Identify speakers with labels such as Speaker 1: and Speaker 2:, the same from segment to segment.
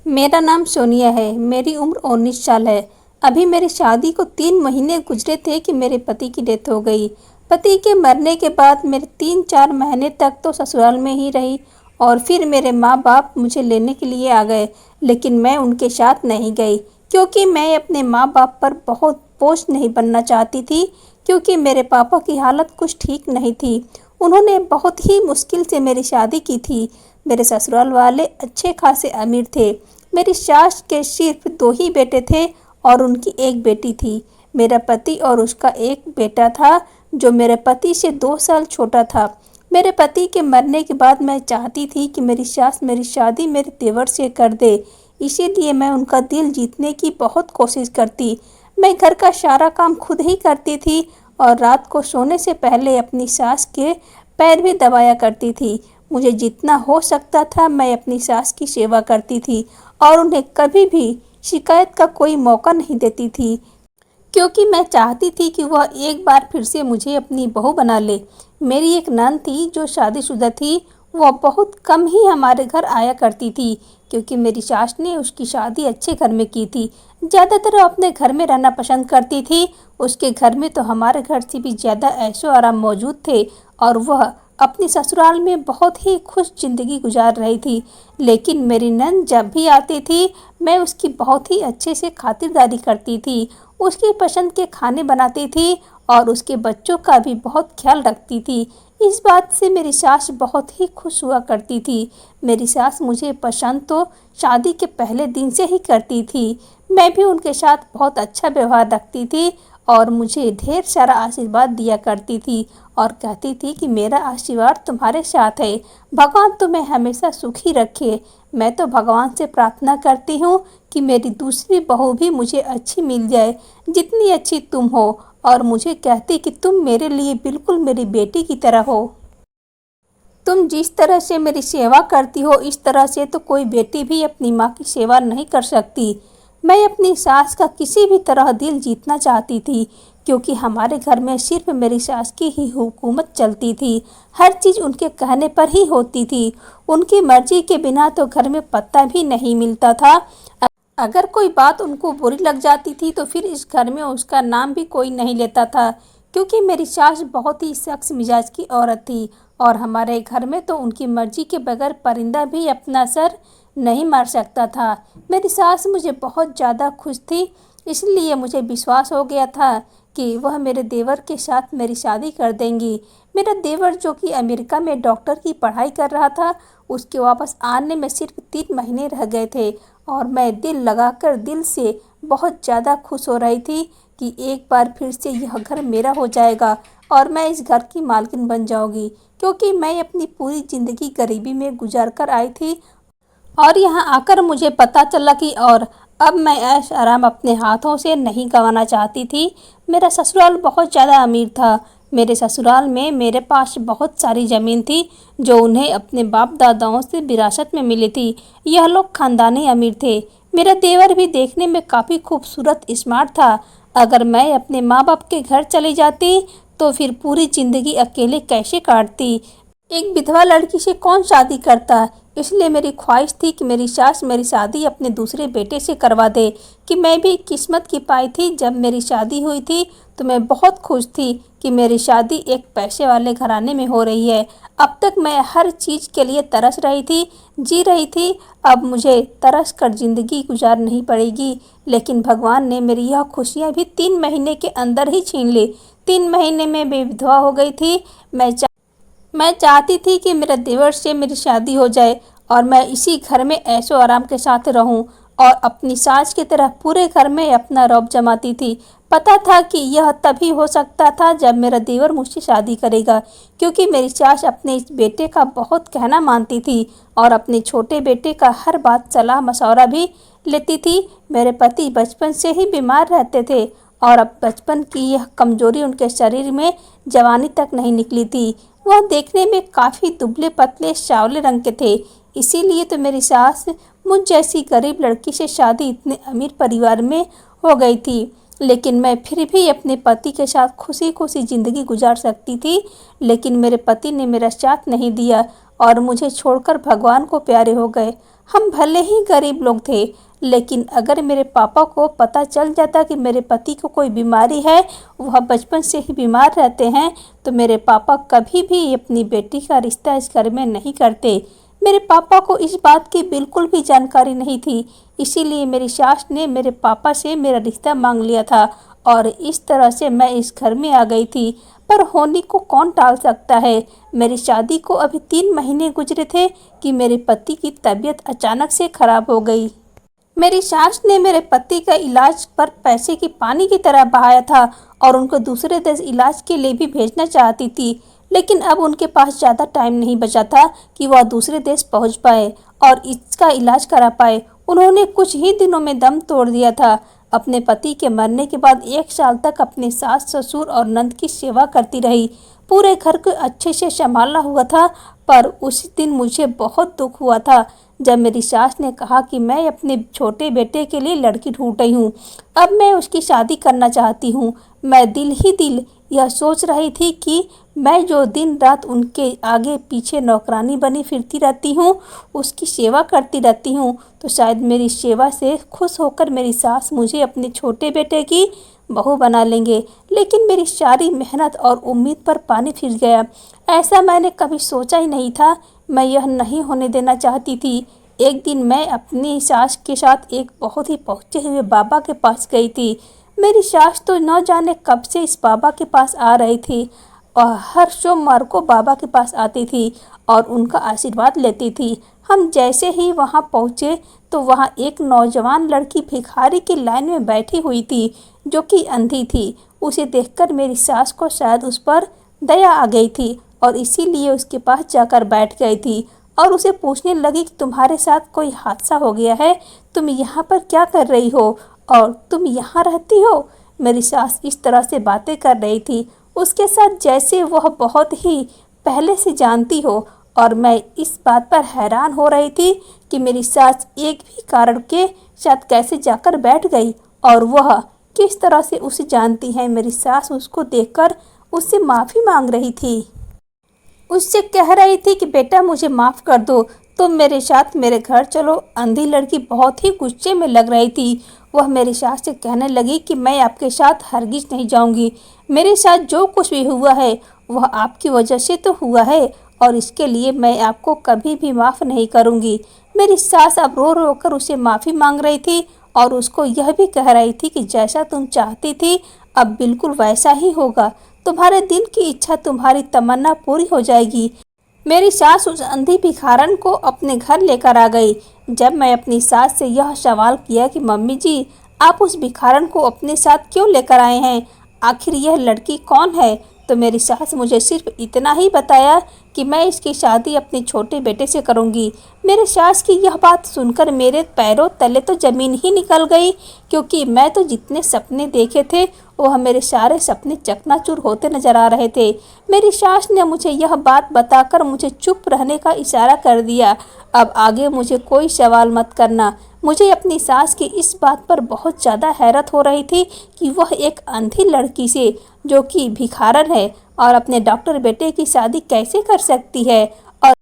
Speaker 1: मेरा नाम सोनिया है। मेरी उम्र 19 साल है। अभी मेरी शादी को 3 महीने गुजरे थे कि मेरे पति की डेथ हो गई। पति के मरने के बाद मेरे 3-4 महीने तक तो ससुराल में ही रही और फिर मेरे माँ बाप मुझे लेने के लिए आ गए, लेकिन मैं उनके साथ नहीं गई क्योंकि मैं अपने माँ बाप पर बहुत बोझ नहीं बनना चाहती थी, क्योंकि मेरे पापा की हालत कुछ ठीक नहीं थी। उन्होंने बहुत ही मुश्किल से मेरी शादी की थी। मेरे ससुराल वाले अच्छे खासे अमीर थे। मेरी सास के सिर्फ 2 ही बेटे थे और उनकी एक बेटी थी। मेरा पति और उसका एक बेटा था जो मेरे पति से 2 साल छोटा था। मेरे पति के मरने के बाद मैं चाहती थी कि मेरी सास मेरी शादी मेरे देवर से कर दे, इसीलिए मैं उनका दिल जीतने की बहुत कोशिश करती। मैं घर का सारा काम खुद ही करती थी और रात को सोने से पहले अपनी सास के पैर भी दबाया करती थी। मुझे जितना हो सकता था मैं अपनी सास की सेवा करती थी और उन्हें कभी भी शिकायत का कोई मौका नहीं देती थी, क्योंकि मैं चाहती थी कि वह एक बार फिर से मुझे अपनी बहू बना ले। मेरी एक नंद थी जो शादीशुदा थी। वह बहुत कम ही हमारे घर आया करती थी, क्योंकि मेरी सास ने उसकी शादी अच्छे घर में की थी। ज़्यादातर वो अपने घर में रहना पसंद करती थी। उसके घर में तो हमारे घर से भी ज़्यादा ऐशो आराम मौजूद थे और वह अपने ससुराल में बहुत ही खुश ज़िंदगी गुजार रही थी। लेकिन मेरी नंद जब भी आती थी मैं उसकी बहुत ही अच्छे से खातिरदारी करती थी, उसकी पसंद के खाने बनाती थी और उसके बच्चों का भी बहुत ख्याल रखती थी। इस बात से मेरी सास बहुत ही खुश हुआ करती थी। मेरी सास मुझे पसंद तो शादी के पहले दिन से ही करती थी। मैं भी उनके साथ बहुत अच्छा व्यवहार रखती थी और मुझे ढेर सारा आशीर्वाद दिया करती थी और कहती थी कि मेरा आशीर्वाद तुम्हारे साथ है, भगवान तुम्हें हमेशा सुखी रखे। मैं तो भगवान से प्रार्थना करती हूँ कि मेरी दूसरी बहू भी मुझे अच्छी मिल जाए, जितनी अच्छी तुम हो। और मुझे कहती कि तुम मेरे लिए बिल्कुल मेरी बेटी की तरह हो। तुम जिस तरह से मेरी सेवा करती हो इस तरह से तो कोई बेटी भी अपनी माँ की सेवा नहीं कर सकती। मैं अपनी सास का किसी भी तरह दिल जीतना चाहती थी, क्योंकि हमारे घर में सिर्फ मेरी सास की ही हुकूमत चलती थी। हर चीज़ उनके कहने पर ही होती थी। उनकी मर्जी के बिना तो घर में पत्ता भी नहीं मिलता था। अगर कोई बात उनको बुरी लग जाती थी तो फिर इस घर में उसका नाम भी कोई नहीं लेता था, क्योंकि मेरी सास बहुत ही सख्त मिजाज की औरत थी और हमारे घर में तो उनकी मर्जी के बगैर परिंदा भी अपना सर नहीं मार सकता था। मेरी सास मुझे बहुत ज़्यादा खुश थी, इसलिए मुझे विश्वास हो गया था कि वह मेरे देवर के साथ मेरी शादी कर देंगी। मेरा देवर जो कि अमेरिका में डॉक्टर की पढ़ाई कर रहा था, उसके वापस आने में सिर्फ 3 महीने रह गए थे और मैं दिल लगाकर दिल से बहुत ज़्यादा खुश हो रही थी कि एक बार फिर से यह घर मेरा हो जाएगा और मैं इस घर की मालकिन बन जाऊंगी, क्योंकि मैं अपनी पूरी ज़िंदगी गरीबी में गुजार कर आई थी और यहाँ आकर मुझे पता चला कि और अब मैं ऐश आराम अपने हाथों से नहीं गंवाना चाहती थी। मेरा ससुराल बहुत ज़्यादा अमीर था। मेरे ससुराल में मेरे पास बहुत सारी ज़मीन थी जो उन्हें अपने बाप दादाओं से विरासत में मिली थी। यह लोग खानदानी अमीर थे। मेरा देवर भी देखने में काफ़ी खूबसूरत स्मार्ट था। अगर मैं अपने माँ बाप के घर चली जाती तो फिर पूरी ज़िंदगी अकेले कैसे काटती। एक विधवा लड़की से कौन शादी करता। इसलिए मेरी ख्वाहिश थी कि मेरी सास मेरी शादी अपने दूसरे बेटे से करवा दे। कि मैं भी किस्मत की पाई थी। जब मेरी शादी हुई थी तो मैं बहुत खुश थी कि मेरी शादी एक पैसे वाले घराने में हो रही है। अब तक मैं हर चीज़ के लिए तरस रही थी, जी रही थी। अब मुझे तरस कर ज़िंदगी गुजारनी पड़ेगी, लेकिन भगवान ने मेरी यह खुशियाँ भी 3 महीने के अंदर ही छीन ली। 3 महीने में मैं विधवा हो गई थी। मैं चाहती थी कि मेरे देवर से मेरी शादी हो जाए और मैं इसी घर में ऐशो आराम के साथ रहूं और अपनी सास की तरह पूरे घर में अपना रौब जमाती थी। पता था कि यह तभी हो सकता था जब मेरा देवर मुझसे शादी करेगा, क्योंकि मेरी सास अपने इस बेटे का बहुत कहना मानती थी और अपने छोटे बेटे का हर बात सलाह मशवरा भी लेती थी। मेरे पति बचपन से ही बीमार रहते थे और अब बचपन की यह कमजोरी उनके शरीर में जवानी तक नहीं निकली थी। वह देखने में काफ़ी दुबले पतले सांवले रंग के थे। इसीलिए तो मेरी सास मुझ जैसी गरीब लड़की से शादी इतने अमीर परिवार में हो गई थी। लेकिन मैं फिर भी अपने पति के साथ खुशी खुशी ज़िंदगी गुजार सकती थी। लेकिन मेरे पति ने मेरा साथ नहीं दिया और मुझे छोड़कर भगवान को प्यारे हो गए। हम भले ही गरीब लोग थे, लेकिन अगर मेरे पापा को पता चल जाता कि मेरे पति को कोई बीमारी है, वह बचपन से ही बीमार रहते हैं, तो मेरे पापा कभी भी अपनी बेटी का रिश्ता इस घर में नहीं करते। मेरे पापा को इस बात की बिल्कुल भी जानकारी नहीं थी, इसीलिए मेरी सास ने मेरे पापा से मेरा रिश्ता मांग लिया था और इस तरह से मैं इस घर में आ गई थी। पर होनी को कौन टाल सकता है। मेरी शादी को अभी 3 महीने गुजरे थे कि मेरे पति की तबीयत अचानक से खराब हो गई। मेरी सास ने मेरे पति का इलाज पर पैसे की पानी की तरह बहाया था और उनको दूसरे देश इलाज के लिए भी भेजना चाहती थी, लेकिन अब उनके पास ज़्यादा टाइम नहीं बचा था कि वह दूसरे देश पहुंच पाए और इसका इलाज करा पाए। उन्होंने कुछ ही दिनों में दम तोड़ दिया था। अपने पति के मरने के बाद 1 साल तक अपने सास, ससुर और नंद की सेवा करती रही। पूरे घर को अच्छे से संभाला हुआ था, पर उस दिन मुझे बहुत दुख हुआ था जब मेरी सास ने कहा कि मैं अपने छोटे बेटे के लिए लड़की ढूंढ रही हूँ। अब मैं उसकी शादी करना चाहती हूँ। मैं दिल ही दिल यह सोच रही थी कि मैं जो दिन रात उनके आगे पीछे नौकरानी बनी फिरती रहती हूँ, उसकी सेवा करती रहती हूँ, तो शायद मेरी सेवा से खुश होकर मेरी सास मुझे अपने छोटे बेटे की बहू बना लेंगे। लेकिन मेरी सारी मेहनत और उम्मीद पर पानी फिर गया। ऐसा मैंने कभी सोचा ही नहीं था। मैं यह नहीं होने देना चाहती थी। एक दिन मैं अपनी सास के साथ एक बहुत ही पहुँचे हुए बाबा के पास गई थी। मेरी सास तो न जाने कब से इस बाबा के पास आ रही थी और हर सोमवार को बाबा के पास आती थी और उनका आशीर्वाद लेती थी। हम जैसे ही वहां पहुंचे तो वहां एक नौजवान लड़की भिखारी की लाइन में बैठी हुई थी, जो कि अंधी थी। उसे देखकर मेरी सास को शायद उस पर दया आ गई थी और इसीलिए उसके पास जाकर बैठ गई थी और उसे पूछने लगी कि तुम्हारे साथ कोई हादसा हो गया है, तुम यहाँ पर क्या कर रही हो और तुम यहाँ रहती हो। मेरी सास इस तरह से बातें कर रही थी उसके साथ जैसे वह बहुत ही पहले से जानती हो, और मैं इस बात पर हैरान हो रही थी कि मेरी सास एक भी कारण के साथ कैसे जाकर बैठ गई और वह किस तरह से उसे जानती है। मेरी सास उसको देखकर उससे माफ़ी मांग रही थी, उससे कह रही थी कि बेटा मुझे माफ़ कर दो, तुम मेरे साथ मेरे घर चलो। अंधी लड़की बहुत ही गुस्से में लग रही थी। वह मेरी सास से कहने लगी कि मैं आपके साथ हरगिज नहीं जाऊंगी। मेरे साथ जो कुछ भी हुआ है वह आपकी वजह से तो हुआ है और इसके लिए मैं आपको कभी भी माफ़ नहीं करूंगी। मेरी सास अब रो रो कर उसे माफ़ी मांग रही थी और उसको यह भी कह रही थी कि जैसा तुम चाहती थी अब बिल्कुल वैसा ही होगा। तुम्हारे दिल की इच्छा, तुम्हारी तमन्ना पूरी हो जाएगी। मेरी सास उस अंधी भिखारन को अपने घर लेकर आ गई। जब मैं अपनी सास से यह सवाल किया कि मम्मी जी, आप उस भिखारन को अपने साथ क्यों लेकर आए हैं, आखिर यह लड़की कौन है, तो मेरी सास मुझे सिर्फ इतना ही बताया कि मैं इसकी शादी अपने छोटे बेटे से करूंगी। मेरे सास की यह बात सुनकर मेरे पैरों तले तो ज़मीन ही निकल गई, क्योंकि मैं तो जितने सपने देखे थे वह मेरे सारे सपने चकनाचूर होते नजर आ रहे थे। मेरी सास ने मुझे यह बात बताकर मुझे चुप रहने का इशारा कर दिया। अब आगे मुझे कोई सवाल मत करना। मुझे अपनी सास की इस बात पर बहुत ज़्यादा हैरत हो रही थी कि वह एक अंधी लड़की से, जो कि भिखारन है, और अपने डॉक्टर बेटे की शादी कैसे कर सकती है। और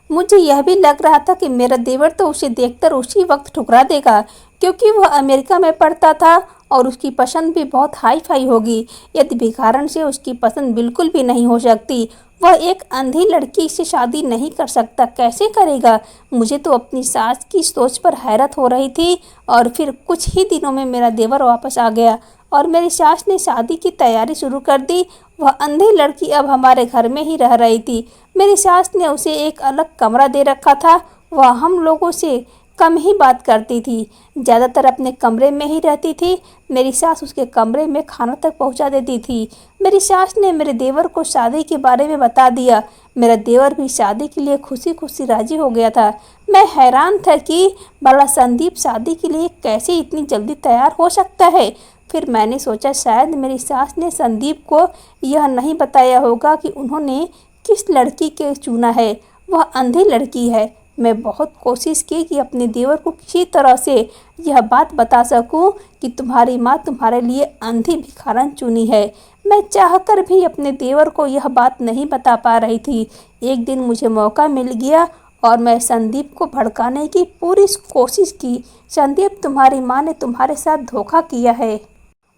Speaker 1: मुझे यह भी लग रहा था कि मेरा देवर तो उसे देखकर उसी वक्त ठुकरा देगा, क्योंकि वह अमेरिका में पढ़ता था और उसकी पसंद भी बहुत हाई फाई होगी। यदि भिखारन से उसकी पसंद बिल्कुल भी नहीं हो सकती, वह एक अंधी लड़की से शादी नहीं कर सकता, कैसे करेगा। मुझे तो अपनी सास की सोच पर हैरत हो रही थी। और फिर कुछ ही दिनों में मेरा देवर वापस आ गया और मेरी सास ने शादी की तैयारी शुरू कर दी। वह अंधी लड़की अब हमारे घर में ही रह रही थी। मेरी सास ने उसे एक अलग कमरा दे रखा था। वह हम लोगों से कम ही बात करती थी, ज़्यादातर अपने कमरे में ही रहती थी। मेरी सास उसके कमरे में खाना तक पहुंचा देती थी। मेरी सास ने मेरे देवर को शादी के बारे में बता दिया। मेरा देवर भी शादी के लिए खुशी खुशी राजी हो गया था। मैं हैरान था कि भला संदीप शादी के लिए कैसे इतनी जल्दी तैयार हो सकता है। फिर मैंने सोचा शायद मेरी सास ने संदीप को यह नहीं बताया होगा कि उन्होंने किस लड़की के चुना है, वह अंधी लड़की है। मैं बहुत कोशिश की कि अपने देवर को किसी तरह से यह बात बता सकूं कि तुम्हारी माँ तुम्हारे लिए अंधी भिखारन चुनी है। मैं चाहकर भी अपने देवर को यह बात नहीं बता पा रही थी। एक दिन मुझे मौका मिल गया और मैं संदीप को भड़काने की पूरी कोशिश की। संदीप, तुम्हारी माँ ने तुम्हारे साथ धोखा किया है।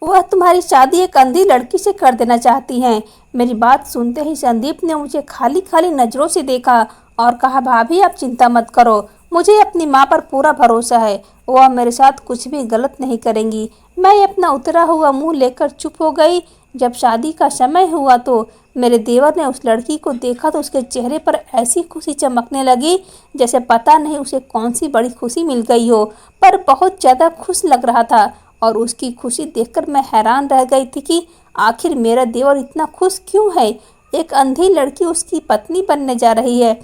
Speaker 1: वह तुम्हारी शादी एक अंधी लड़की से कर देना चाहती हैं। मेरी बात सुनते ही संदीप ने मुझे खाली खाली नज़रों से देखा और कहा, भाभी आप चिंता मत करो, मुझे अपनी माँ पर पूरा भरोसा है, वह मेरे साथ कुछ भी गलत नहीं करेंगी। मैं अपना उतरा हुआ मुंह लेकर चुप हो गई। जब शादी का समय हुआ तो मेरे देवर ने उस लड़की को देखा तो उसके चेहरे पर ऐसी खुशी चमकने लगी जैसे पता नहीं उसे कौन सी बड़ी खुशी मिल गई हो, पर बहुत ज़्यादा खुश लग रहा था। और उसकी खुशी देखकर मैं हैरान रह गई थी कि आखिर मेरा देवर इतना खुश क्यों है। एक अंधी लड़की उसकी पत्नी बनने जा रही है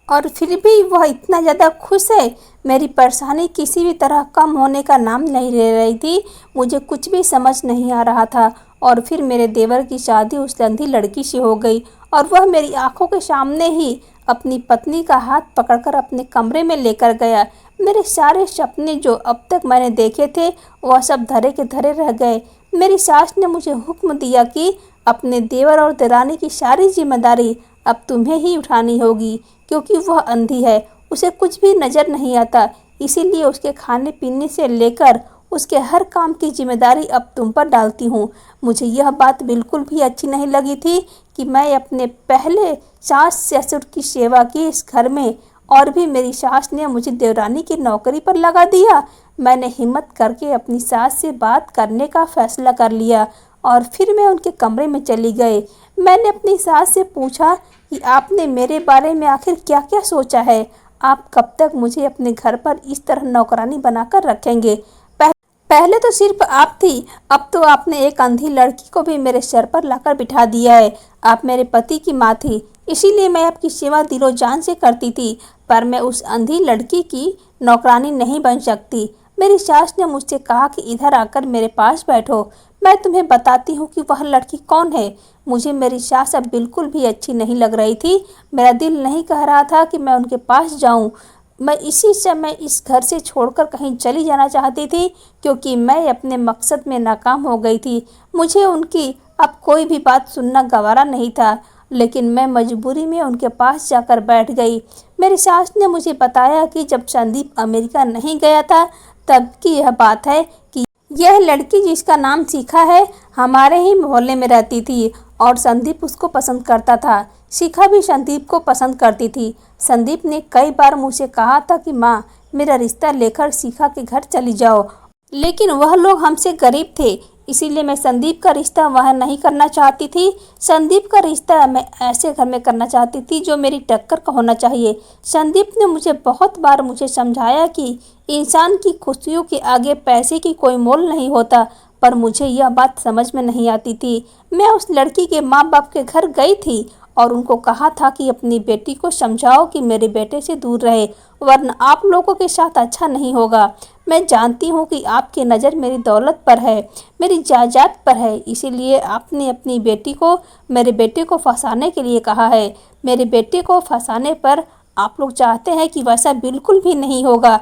Speaker 1: और फिर भी वह इतना ज़्यादा खुश है। मेरी परेशानी किसी भी तरह कम होने का नाम नहीं ले रही थी। मुझे कुछ भी समझ नहीं आ रहा था। और फिर मेरे देवर की शादी उस अंधी लड़की से हो गई और वह मेरी आंखों के सामने ही अपनी पत्नी का हाथ पकड़कर अपने कमरे में लेकर गया। मेरे सारे सपने जो अब तक मैंने देखे थे वह सब धरे के धरे रह गए। मेरी सास ने मुझे हुक्म दिया कि अपने देवर और देरानी की सारी जिम्मेदारी अब तुम्हें ही उठानी होगी, क्योंकि वह अंधी है, उसे कुछ भी नज़र नहीं आता। इसीलिए उसके खाने पीने से लेकर उसके हर काम की जिम्मेदारी अब तुम पर डालती हूँ। मुझे यह बात बिल्कुल भी अच्छी नहीं लगी थी कि मैं अपने पहले सास ससुर की सेवा की इस घर में, और भी मेरी सास ने मुझे देवरानी की नौकरी पर लगा दिया। मैंने हिम्मत करके अपनी सास से बात करने का फैसला कर लिया और फिर मैं उनके कमरे में चली गई। मैंने अपनी सास से पूछा कि आपने मेरे बारे में आखिर क्या क्या सोचा है? आप कब तक मुझे अपने घर पर इस तरह नौकरानी बनाकर रखेंगे? पहले तो सिर्फ आप थी, अब तो आपने एक अंधी लड़की को भी मेरे सर पर लाकर बिठा दिया है। आप मेरे पति की माँ थी, इसीलिए मैं आपकी सेवा दिलो जान से करती थी, पर मैं उस अंधी लड़की की नौकरानी नहीं बन सकती। मेरी सास ने मुझसे कहा कि इधर आकर मेरे पास बैठो, मैं तुम्हें बताती हूँ कि वह लड़की कौन है। मुझे मेरी सास अब बिल्कुल भी अच्छी नहीं लग रही थी। मेरा दिल नहीं कह रहा था कि मैं उनके पास जाऊँ। मैं इसी समय इस घर से छोड़कर कहीं चली जाना चाहती थी, क्योंकि मैं अपने मकसद में नाकाम हो गई थी। मुझे उनकी अब कोई भी बात सुनना गवारा नहीं था, लेकिन मैं मजबूरी में उनके पास जाकर बैठ गई। मेरी सास ने मुझे बताया कि जब संदीप अमेरिका नहीं गया था तब की यह बात है कि यह लड़की जिसका नाम शिखा है हमारे ही मोहल्ले में रहती थी और संदीप उसको पसंद करता था। शिखा भी संदीप को पसंद करती थी। संदीप ने कई बार मुझसे कहा था कि माँ, मेरा रिश्ता लेकर शिखा के घर चली जाओ, लेकिन वह लोग हमसे गरीब थे, इसीलिए मैं संदीप का रिश्ता वहाँ नहीं करना चाहती थी। संदीप का रिश्ता मैं ऐसे घर में करना चाहती थी जो मेरी टक्कर का होना चाहिए। संदीप ने मुझे बहुत बार मुझे समझाया कि इंसान की खुशियों के आगे पैसे की कोई मोल नहीं होता, पर मुझे यह बात समझ में नहीं आती थी। मैं उस लड़की के माँ बाप के घर गई थी और उनको कहा था कि अपनी बेटी को समझाओ कि मेरे बेटे से दूर रहे, वरना आप लोगों के साथ अच्छा नहीं होगा। मैं जानती हूँ कि आपकी नज़र मेरी दौलत पर है, मेरी जायदाद पर है, इसीलिए आपने अपनी बेटी को मेरे बेटे को फंसाने के लिए कहा है। मेरे बेटे को फंसाने पर आप लोग चाहते हैं कि वैसा बिल्कुल भी नहीं होगा,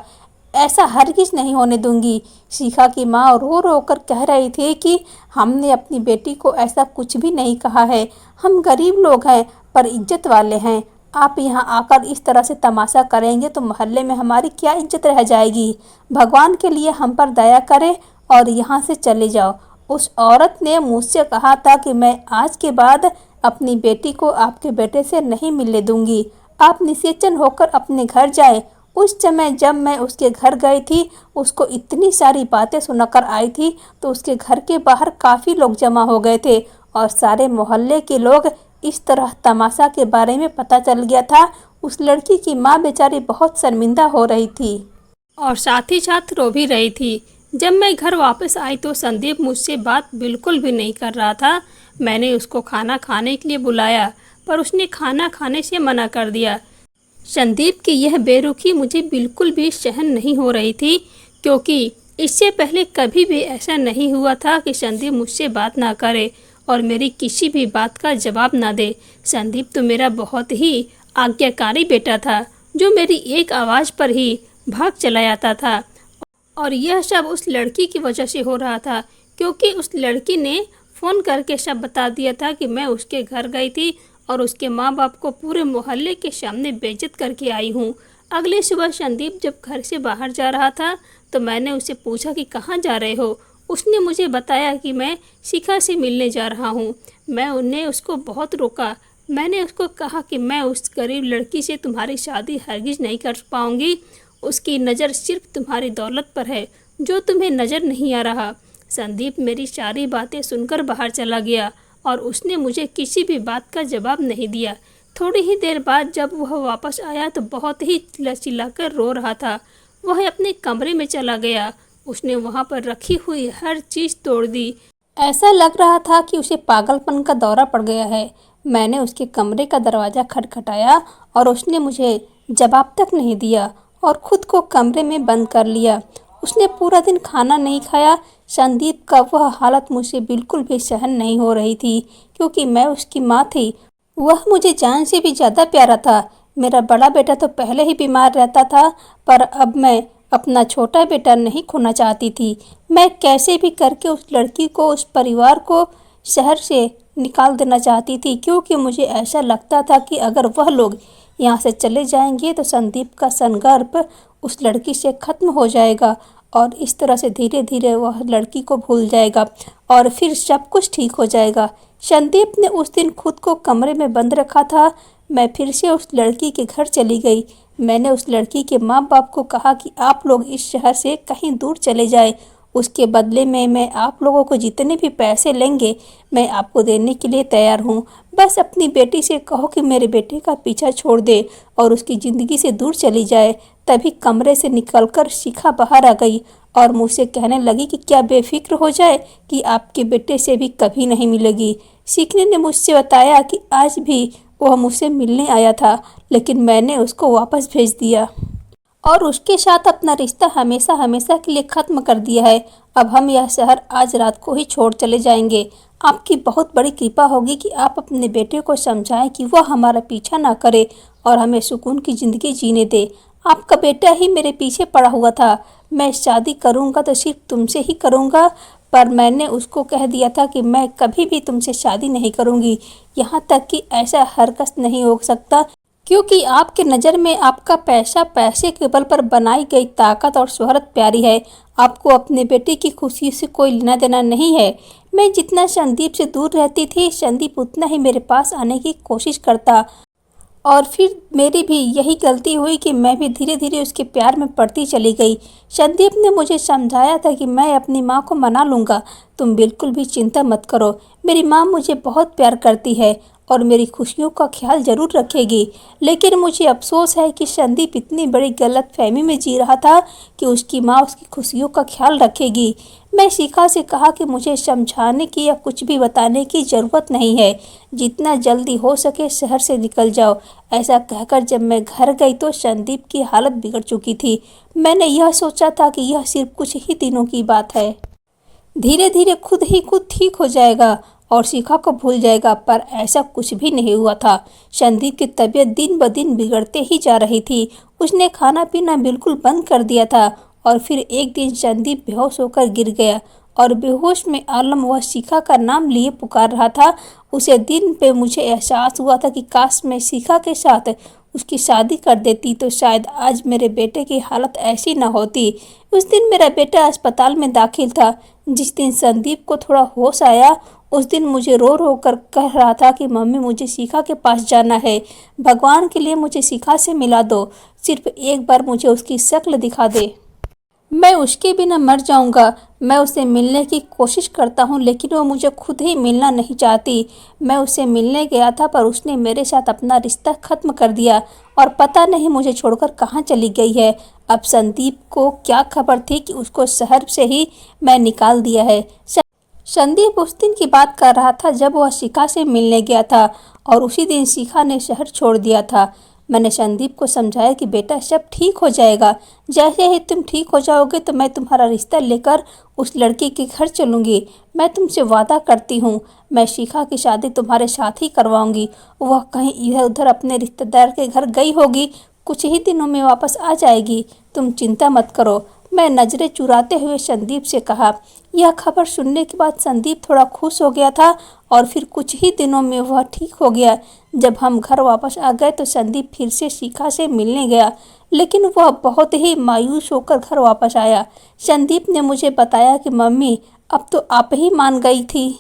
Speaker 1: ऐसा हरगिज़ नहीं होने दूंगी। शिखा की माँ रो रो कर कह रही थी कि हमने अपनी बेटी को ऐसा कुछ भी नहीं कहा है, हम गरीब लोग हैं पर इज्जत वाले हैं। आप यहाँ आकर इस तरह से तमाशा करेंगे तो मोहल्ले में हमारी क्या इज्जत रह जाएगी। भगवान के लिए हम पर दया करें और यहाँ से चले जाओ। उस औरत ने मुझसे कहा था कि मैं आज के बाद अपनी बेटी को आपके बेटे से नहीं मिलने दूंगी, आप निश्चिंत होकर अपने घर जाएं। उस समय जब मैं उसके घर गई थी, उसको इतनी सारी बातें सुनाकर आई थी तो उसके घर के बाहर काफ़ी लोग जमा हो गए थे और सारे मोहल्ले के लोग इस तरह तमाशा के बारे में पता चल गया था। उस लड़की की माँ बेचारी बहुत शर्मिंदा हो रही थी और साथ ही साथ रो भी रही थी। जब मैं घर वापस आई तो संदीप मुझसे बात बिल्कुल भी नहीं कर रहा था। मैंने उसको खाना खाने के लिए बुलाया पर उसने खाना खाने से मना कर दिया। संदीप की यह बेरुखी मुझे बिल्कुल भी सहन नहीं हो रही थी, क्योंकि इससे पहले कभी भी ऐसा नहीं हुआ था कि संदीप मुझसे बात ना करे और मेरी किसी भी बात का जवाब ना दे। संदीप तो मेरा बहुत ही आज्ञाकारी बेटा था, जो मेरी एक आवाज़ पर ही भाग चला जाता था। और यह सब उस लड़की की वजह से हो रहा था, क्योंकि उस लड़की ने फ़ोन करके सब बता दिया था कि मैं उसके घर गई थी और उसके माँ बाप को पूरे मोहल्ले के सामने बेइज्जत करके आई हूँ। अगली सुबह संदीप जब घर से बाहर जा रहा था तो मैंने उसे पूछा कि कहाँ जा रहे हो। उसने मुझे बताया कि मैं शिखा से मिलने जा रहा हूँ। मैंने उसको बहुत रोका। मैंने उसको कहा कि मैं उस गरीब लड़की से तुम्हारी शादी हरगिज नहीं कर पाऊँगी। उसकी नज़र सिर्फ तुम्हारी दौलत पर है जो तुम्हें नज़र नहीं आ रहा। संदीप मेरी सारी बातें सुनकर बाहर चला गया और उसने मुझे किसी भी बात का जवाब नहीं दिया। थोड़ी ही देर बाद जब वह वापस आया तो बहुत ही चिल्लाकर रो रहा था। वह अपने कमरे में चला गया। उसने वहाँ पर रखी हुई हर चीज़ तोड़ दी। ऐसा लग रहा था कि उसे पागलपन का दौरा पड़ गया है। मैंने उसके कमरे का दरवाज़ा खटखटाया और उसने मुझे जवाब तक नहीं दिया और खुद को कमरे में बंद कर लिया। उसने पूरा दिन खाना नहीं खाया। संदीप का वह हालत मुझे बिल्कुल भी सहन नहीं हो रही थी क्योंकि मैं उसकी माँ थी। वह मुझे जान से भी ज़्यादा प्यारा था। मेरा बड़ा बेटा तो पहले ही बीमार रहता था, पर अब मैं अपना छोटा बेटा नहीं खोना चाहती थी। मैं कैसे भी करके उस लड़की को, उस परिवार को शहर से निकाल देना चाहती थी क्योंकि मुझे ऐसा लगता था कि अगर वह लोग यहाँ से चले जाएंगे तो संदीप का संपर्क उस लड़की से ख़त्म हो जाएगा और इस तरह से धीरे धीरे वह लड़की को भूल जाएगा और फिर सब कुछ ठीक हो जाएगा। संदीप ने उस दिन खुद को कमरे में बंद रखा था। मैं फिर से उस लड़की के घर चली गई। मैंने उस लड़की के माँ बाप को कहा कि आप लोग इस शहर से कहीं दूर चले जाए। उसके बदले में मैं आप लोगों को जितने भी पैसे लेंगे मैं आपको देने के लिए तैयार हूँ। बस अपनी बेटी से कहो कि मेरे बेटे का पीछा छोड़ दे और उसकी ज़िंदगी से दूर चली जाए। तभी कमरे से निकलकर शिखा बाहर आ गई और मुझसे कहने लगी कि क्या बेफिक्र हो जाए कि आपके बेटे से भी कभी नहीं मिलेगी। शिखा ने मुझसे बताया कि आज भी वह मुझसे मिलने आया था लेकिन मैंने उसको वापस भेज दिया और उसके साथ अपना रिश्ता हमेशा हमेशा के लिए ख़त्म कर दिया है। अब हम यह शहर आज रात को ही छोड़ चले जाएंगे। आपकी बहुत बड़ी कृपा होगी कि आप अपने बेटे को समझाएं कि वह हमारा पीछा ना करे और हमें सुकून की ज़िंदगी जीने दे। आपका बेटा ही मेरे पीछे पड़ा हुआ था। मैं शादी करूँगा तो सिर्फ तुमसे ही करूँगा, पर मैंने उसको कह दिया था कि मैं कभी भी तुमसे शादी नहीं करूँगी। यहाँ तक कि ऐसा हरगिज़ नहीं हो सकता क्योंकि आपके नज़र में आपका पैसा, पैसे के बल पर बनाई गई ताकत और शोहरत प्यारी है। आपको अपने बेटे की खुशी से कोई लेना देना नहीं है। मैं जितना संदीप से दूर रहती थी, संदीप उतना ही मेरे पास आने की कोशिश करता और फिर मेरी भी यही गलती हुई कि मैं भी धीरे धीरे उसके प्यार में पड़ती चली गई। संदीप ने मुझे समझाया था कि मैं अपनी माँ को मना लूँगा, तुम बिल्कुल भी चिंता मत करो। मेरी माँ मुझे बहुत प्यार करती है और मेरी खुशियों का ख्याल ज़रूर रखेगी। लेकिन मुझे अफसोस है कि संदीप इतनी बड़ी गलतफहमी में जी रहा था कि उसकी माँ उसकी खुशियों का ख्याल रखेगी। मैं शिखा से कहा कि मुझे समझाने की या कुछ भी बताने की ज़रूरत नहीं है, जितना जल्दी हो सके शहर से निकल जाओ। ऐसा कहकर जब मैं घर गई तो संदीप की हालत बिगड़ चुकी थी। मैंने यह सोचा था कि यह सिर्फ कुछ ही दिनों की बात है, धीरे धीरे खुद ही खुद ठीक हो जाएगा और शिखा को भूल जाएगा, पर ऐसा कुछ भी नहीं हुआ था। संदीप की तबीयत दिन ब दिन बिगड़ते ही जा रही थी। उसने खाना पीना बिल्कुल बंद कर दिया था और फिर एक दिन संदीप बेहोश होकर गिर गया और बेहोश में आलम वह शिखा का नाम लिए पुकार रहा था। उसे दिन पे मुझे एहसास हुआ था कि काश मैं शिखा के साथ उसकी शादी कर देती तो शायद आज मेरे बेटे की हालत ऐसी न होती। उस दिन मेरा बेटा अस्पताल में दाखिल था। जिस दिन संदीप को थोड़ा होश आया उस दिन मुझे रो रो कर कह रहा था कि मम्मी मुझे शिखा के पास जाना है, भगवान के लिए मुझे शिखा से मिला दो, सिर्फ एक बार मुझे उसकी शक्ल दिखा दे, मैं उसके बिना मर जाऊंगा। मैं उसे मिलने की कोशिश करता हूँ लेकिन वो मुझे खुद ही मिलना नहीं चाहती। मैं उसे मिलने गया था पर उसने मेरे साथ अपना रिश्ता ख़त्म कर दिया और पता नहीं मुझे छोड़कर कहाँ चली गई है। अब संदीप को क्या खबर थी कि उसको शहर से ही मैं निकाल दिया है। संदीप उस दिन की बात कर रहा था जब वह शिखा से मिलने गया था और उसी दिन शिखा ने शहर छोड़ दिया था। मैंने संदीप को समझाया कि बेटा सब ठीक हो जाएगा, जैसे ही तुम ठीक हो जाओगे तो मैं तुम्हारा रिश्ता लेकर उस लड़की के घर चलूँगी। मैं तुमसे वादा करती हूँ मैं शिखा की शादी तुम्हारे साथ ही करवाऊँगी। वह कहीं इधर उधर अपने रिश्तेदार के घर गई होगी, कुछ ही दिनों में वापस आ जाएगी, तुम चिंता मत करो। मैं नज़रें चुराते हुए संदीप से कहा। यह खबर सुनने के बाद संदीप थोड़ा खुश हो गया था और फिर कुछ ही दिनों में वह ठीक हो गया। जब हम घर वापस आ गए तो संदीप फिर से शिखा से मिलने गया, लेकिन वह बहुत ही मायूस होकर घर वापस आया। संदीप ने मुझे बताया कि मम्मी, अब तो आप ही मान गई थी,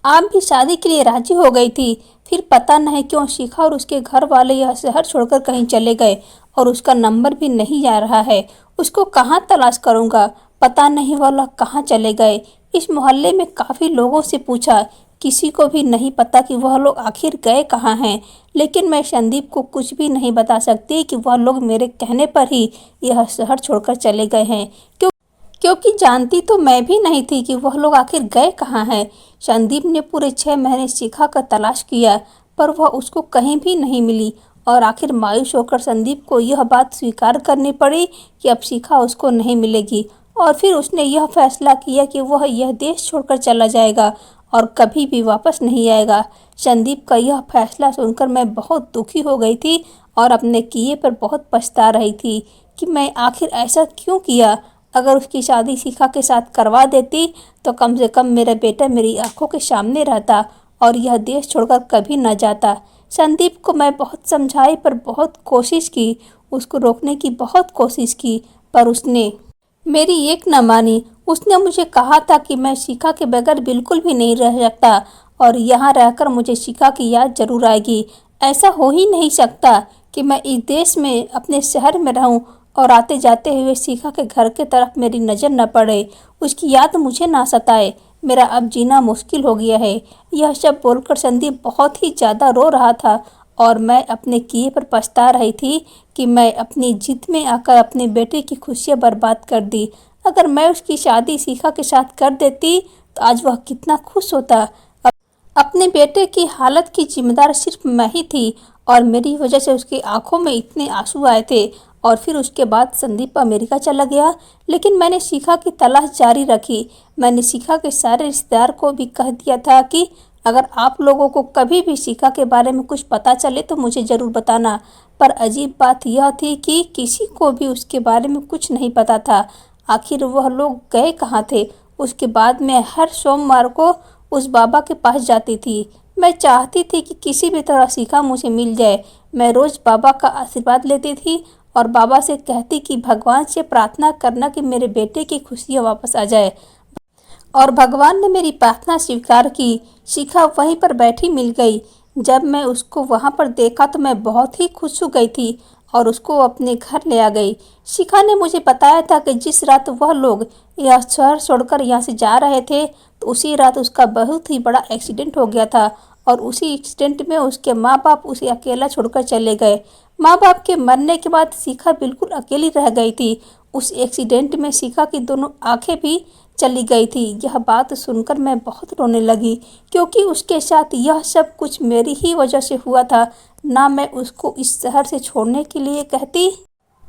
Speaker 1: आप भी शादी के लिए राजी हो गई थी। फिर पता नहीं क्यों शिखा और उसके घर वाले यह शहर छोड़कर कहीं चले गए और उसका नंबर भी नहीं आ रहा है। उसको कहाँ तलाश करूँगा, पता नहीं वह लोग कहाँ चले गए। इस मोहल्ले में काफ़ी लोगों से पूछा, किसी को भी नहीं पता कि वह लोग आखिर गए कहाँ हैं। लेकिन मैं संदीप को कुछ भी नहीं बता सकती कि वह लोग मेरे कहने पर ही यह शहर छोड़कर चले गए हैं, क्योंकि जानती तो मैं भी नहीं थी कि वह लोग आखिर गए कहाँ हैं। संदीप ने पूरे 6 महीने शिखा का तलाश किया, पर वह उसको कहीं भी नहीं मिली और आखिर मायूस होकर संदीप को यह बात स्वीकार करनी पड़ी कि अब शिखा उसको नहीं मिलेगी। और फिर उसने यह फैसला किया कि वह यह देश छोड़कर चला जाएगा और कभी भी वापस नहीं आएगा। संदीप का यह फैसला सुनकर मैं बहुत दुखी हो गई थी और अपने किए पर बहुत पछता रही थी कि मैं आखिर ऐसा क्यों किया। अगर उसकी शादी शिखा के साथ करवा देती तो कम से कम मेरा बेटा मेरी आंखों के सामने रहता और यह देश छोड़कर कभी न जाता। संदीप को मैं बहुत समझाई, पर बहुत कोशिश की, उसको रोकने की बहुत कोशिश की, पर उसने मेरी एक न मानी। उसने मुझे कहा था कि मैं शिखा के बगैर बिल्कुल भी नहीं रह सकता और यहाँ रहकर मुझे शिखा की याद जरूर आएगी। ऐसा हो ही नहीं सकता कि मैं इस देश में अपने शहर में रहूं और आते जाते हुए शिखा के घर के तरफ मेरी नज़र न पड़े, उसकी याद मुझे ना सताए। मेरा अब जीना मुश्किल हो गया है। यह सब बोलकर संदीप बहुत ही ज़्यादा रो रहा था और मैं अपने किए पर पछता रही थी कि मैं अपनी जिद में आकर अपने बेटे की खुशियाँ बर्बाद कर दी। अगर मैं उसकी शादी शिखा के साथ कर देती तो आज वह कितना खुश होता। अपने बेटे की हालत की जिम्मेदार सिर्फ मैं ही थी और मेरी वजह से उसकी आंखों में इतने आंसू आए थे। और फिर उसके बाद संदीप अमेरिका चला गया, लेकिन मैंने शिखा की तलाश जारी रखी। मैंने शिखा के सारे रिश्तेदार को भी कह दिया था कि अगर आप लोगों को कभी भी शिखा के बारे में कुछ पता चले तो मुझे ज़रूर बताना। पर अजीब बात यह थी कि किसी को भी उसके बारे में कुछ नहीं पता था। आखिर वह लोग गए कहाँ थे। उसके बाद मैं हर सोमवार को उस बाबा के पास जाती थी। मैं चाहती थी कि किसी भी तरह शिखा मुझे मिल जाए। मैं रोज़ बाबा का आशीर्वाद लेती थी और बाबा से कहती कि भगवान से प्रार्थना करना कि मेरे बेटे की खुशियाँ वापस आ जाए। और भगवान ने मेरी प्रार्थना स्वीकार की। शिखा वहीं पर बैठी मिल गई। जब मैं उसको वहाँ पर देखा तो मैं बहुत ही खुश हो गई थी और उसको अपने घर ले आ गई। शिखा ने मुझे बताया था कि जिस रात वह लोग यह शहर छोड़कर यहाँ से जा रहे थे तो उसी रात उसका बहुत ही बड़ा एक्सीडेंट हो गया था और उसी एक्सीडेंट में उसके माँ बाप उसे अकेला छोड़कर चले गए। माँ बाप के मरने के बाद शिखा बिल्कुल अकेली रह गई थी। उस एक्सीडेंट में शिखा की दोनों आंखें भी चली गई थी। यह बात सुनकर मैं बहुत रोने लगी, क्योंकि उसके साथ यह सब कुछ मेरी ही वजह से हुआ था। ना मैं उसको इस शहर से छोड़ने के लिए कहती,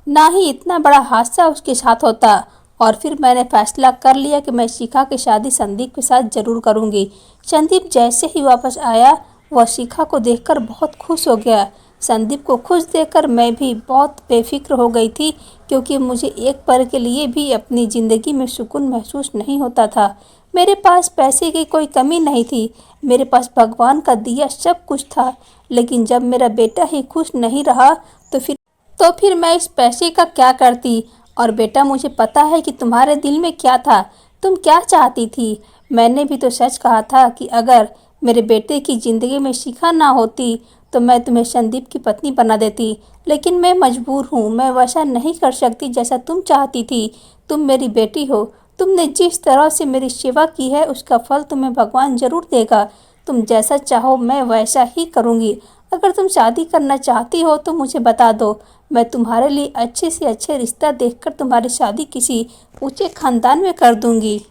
Speaker 1: ना ही इतना बड़ा हादसा उसके साथ होता। और फिर मैंने फैसला कर लिया कि मैं शिखा की शादी संदीप के साथ ज़रूर करूँगी। संदीप जैसे ही वापस आया वह शिखा को देखकर बहुत खुश हो गया। संदीप को खुश देखकर मैं भी बहुत बेफिक्र हो गई थी, क्योंकि मुझे एक पल के लिए भी अपनी ज़िंदगी में सुकून महसूस नहीं होता था। मेरे पास पैसे की कोई कमी नहीं थी, मेरे पास भगवान का दिया सब कुछ था। लेकिन जब मेरा बेटा ही खुश नहीं रहा तो फिर मैं इस पैसे का क्या करती। और बेटा, मुझे पता है कि तुम्हारे दिल में क्या था, तुम क्या चाहती थी। मैंने भी तो सच कहा था कि अगर मेरे बेटे की ज़िंदगी में शिखा ना होती तो मैं तुम्हें संदीप की पत्नी बना देती। लेकिन मैं मजबूर हूँ, मैं वैसा नहीं कर सकती जैसा तुम चाहती थी। तुम मेरी बेटी हो, तुमने जिस तरह से मेरी सेवा की है उसका फल तुम्हें भगवान ज़रूर देगा। तुम जैसा चाहो मैं वैसा ही करूँगी। अगर तुम शादी करना चाहती हो तो मुझे बता दो, मैं तुम्हारे लिए अच्छे से अच्छे रिश्ता देखकर तुम्हारी शादी किसी ऊंचे खानदान में कर दूंगी।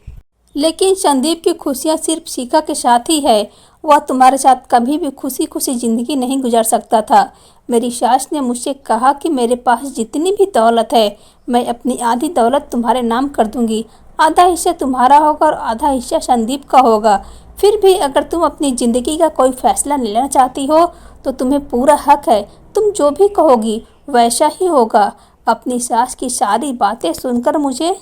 Speaker 1: लेकिन संदीप की खुशियाँ सिर्फ शिखा के साथ ही है। वह तुम्हारे साथ कभी भी खुशी खुशी ज़िंदगी नहीं गुजार सकता था। मेरी सास ने मुझसे कहा कि मेरे पास जितनी भी दौलत है मैं अपनी आधी दौलत तुम्हारे नाम कर दूंगी। आधा हिस्सा तुम्हारा होगा और आधा हिस्सा संदीप का होगा। फिर भी अगर तुम अपनी ज़िंदगी का कोई फैसला लेना चाहती हो तो तुम्हें पूरा हक है। तुम जो भी कहोगी वैसा ही होगा। अपनी सास की सारी बातें सुनकर मुझे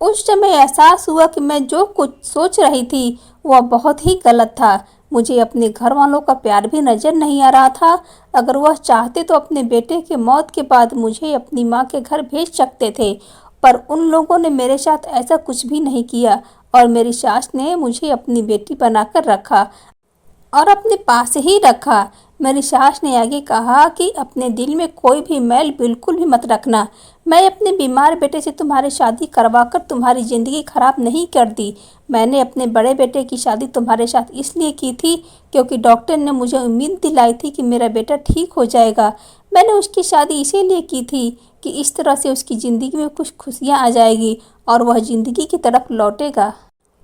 Speaker 1: उस समय एहसास हुआ कि मैं जो कुछ सोच रही थी वह बहुत ही गलत था। मुझे अपने घर वालों का प्यार भी नज़र नहीं आ रहा था। अगर वह चाहते तो अपने बेटे के मौत के बाद मुझे अपनी माँ के घर भेज सकते थे, पर उन लोगों ने मेरे साथ ऐसा कुछ भी नहीं किया और मेरी सास ने मुझे अपनी बेटी बनाकर रखा और अपने पास ही रखा। मेरी सास ने आगे कहा कि अपने दिल में कोई भी मैल बिल्कुल भी मत रखना। मैं अपने बीमार बेटे से तुम्हारी शादी करवाकर तुम्हारी ज़िंदगी खराब नहीं कर दी। मैंने अपने बड़े बेटे की शादी तुम्हारे साथ इसलिए की थी क्योंकि डॉक्टर ने मुझे उम्मीद दिलाई थी कि मेरा बेटा ठीक हो जाएगा। मैंने उसकी शादी इसीलिए की थी कि इस तरह से उसकी ज़िंदगी में कुछ खुशियाँ आ जाएगी और वह ज़िंदगी की तरफ लौटेगा,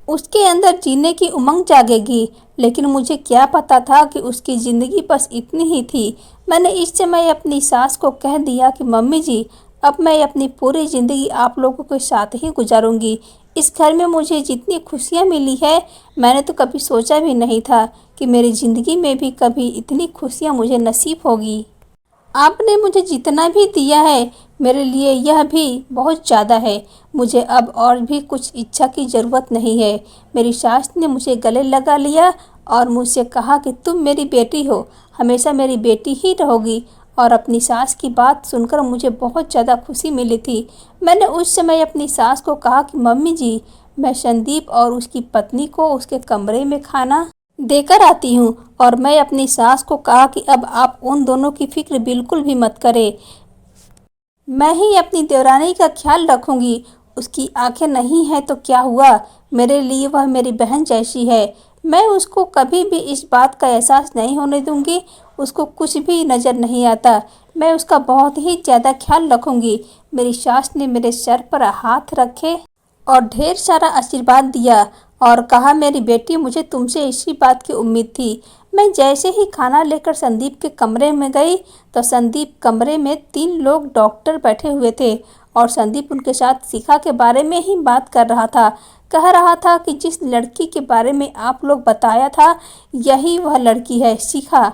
Speaker 1: उसके अंदर जीने की उमंग जागेगी। लेकिन मुझे क्या पता था कि उसकी ज़िंदगी बस इतनी ही थी। मैंने इस समय अपनी सास को कह दिया कि मम्मी जी, अब मैं अपनी पूरी ज़िंदगी आप लोगों के साथ ही गुजारूंगी। इस घर में मुझे जितनी खुशियाँ मिली है, मैंने तो कभी सोचा भी नहीं था कि मेरी ज़िंदगी में भी कभी इतनी खुशियाँ मुझे नसीब होगी। आपने मुझे जितना भी दिया है मेरे लिए यह भी बहुत ज़्यादा है। मुझे अब और भी कुछ इच्छा की ज़रूरत नहीं है। मेरी सास ने मुझे गले लगा लिया और मुझसे कहा कि तुम मेरी बेटी हो, हमेशा मेरी बेटी ही रहोगी। और अपनी सास की बात सुनकर मुझे बहुत ज़्यादा खुशी मिली थी। मैंने उस समय अपनी सास को कहा कि मम्मी जी, मैं संदीप और उसकी पत्नी को उसके कमरे में खाना देकर आती हूँ। और मैं अपनी सास को कहा कि अब आप उन दोनों की फिक्र बिल्कुल भी मत करें, मैं ही अपनी देवरानी का ख्याल रखूंगी। उसकी आंखें नहीं हैं तो क्या हुआ, मेरे लिए वह मेरी बहन जैसी है। मैं उसको कभी भी इस बात का एहसास नहीं होने दूंगी, उसको कुछ भी नज़र नहीं आता। मैं उसका बहुत ही ज़्यादा ख्याल रखूंगी। मेरी सास ने मेरे सर पर हाथ रखे और ढेर सारा आशीर्वाद दिया और कहा, मेरी बेटी, मुझे तुमसे इसी बात की उम्मीद थी। मैं जैसे ही खाना लेकर संदीप के कमरे में गई तो संदीप कमरे में 3 लोग डॉक्टर बैठे हुए थे और संदीप उनके साथ शिखा के बारे में ही बात कर रहा था। कह रहा था कि जिस लड़की के बारे में आप लोग बताया था, यही वह लड़की है, शिखा,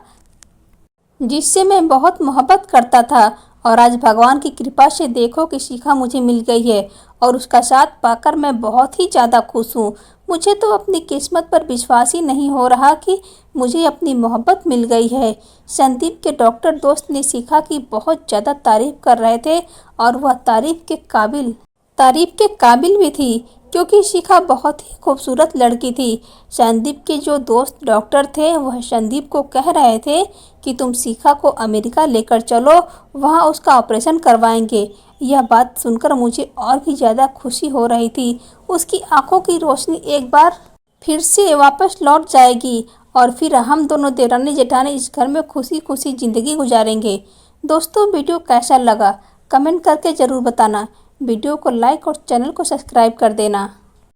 Speaker 1: जिससे मैं बहुत मोहब्बत करता था। और आज भगवान की कृपा से देखो कि शिखा मुझे मिल गई है और उसका साथ पाकर मैं बहुत ही ज़्यादा खुश हूँ। मुझे तो अपनी किस्मत पर विश्वास ही नहीं हो रहा कि मुझे अपनी मोहब्बत मिल गई है। संदीप के डॉक्टर दोस्त ने शिखा की बहुत ज़्यादा तारीफ कर रहे थे और वह तारीफ के काबिल भी थी क्योंकि शिखा बहुत ही खूबसूरत लड़की थी। संदीप के जो दोस्त डॉक्टर थे वह संदीप को कह रहे थे कि तुम शिखा को अमेरिका लेकर चलो, वहाँ उसका ऑपरेशन करवाएंगे। यह बात सुनकर मुझे और भी ज़्यादा खुशी हो रही थी। उसकी आंखों की रोशनी एक बार फिर से वापस लौट जाएगी और फिर हम दोनों देवरानी जेठानी इस घर में खुशी खुशी ज़िंदगी गुजारेंगे। दोस्तों, वीडियो कैसा लगा कमेंट करके ज़रूर बताना। वीडियो को लाइक और चैनल को सब्सक्राइब कर देना।